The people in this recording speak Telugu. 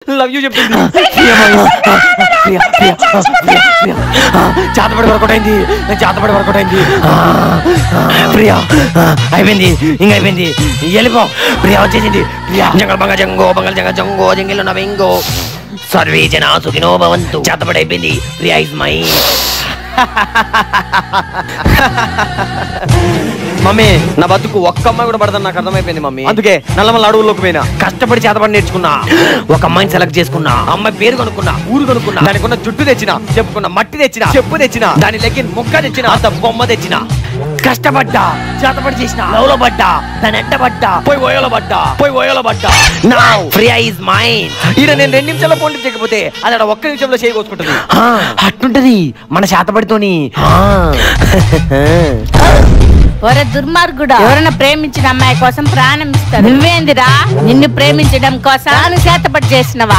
లవ్ యూ చెప్పింది. చేతపడి వర్కౌట్ అయింది, చేతపడి వర్కౌట్ అయింది. ప్రియా అయిపోయింది, ఇంక అయిపోయింది. వెళ్ళిపో. ప్రియా వచ్చేసింది. ప్రియా జంగల్ బంగ జంగో బంగల్ జంగ జంగో జంగిల్ ఉన్న వెంగో సర్వే జనా సుఖినో భవంతు. చేతపడి అయిపోయింది. Priya is my. మమ్మీ నా బతుకు ఒక్క అమ్మాయి కూడా పడదని నాకు అర్థమైపోయింది మమ్మీ. అందుకే నల్లమల్ల అడవుల్లోకి పోయినా, కష్టపడి చేతపడి నేర్చుకున్నా, ఒక అమ్మాయిని సెలెక్ట్ చేసుకున్నా, అమ్మాయి పేరు కొనుక్కున్నా, ఊరు కొనుక్కున్నా, దానికి ఉన్న జుట్టు తెచ్చిన, చెప్పుకున్న మట్టి తెచ్చిన, చెప్పు తెచ్చిన, దాని లెక్కిన ముక్క తెచ్చిన, అంత బొమ్మ తెచ్చిన. కష్టపడ్డా, చేతపడి చేసిన, లవ్లో పడ్డా, దాని ఎంట పడ్డా, పోయి ఓయోలో పడ్డా, పోయి ఓయోలో పడ్డా. Now Priya is mine. ఈడ నేను 2 నిమిషాల్లో ఫోన్ చేయకపోతే అది అక్కడ 1 నిమిషంలో చేయకొచ్చుకుంటుంది. అట్టుంటది మన చేతపడితోని. ఒరే దుర్మార్గుడా, ఎవరైనా ప్రేమించిన అమ్మాయి కోసం ప్రాణం ఇస్తారు, నువ్వేందిరా నిన్ను ప్రేమించడం కోసం చేతపడి చేసినవా?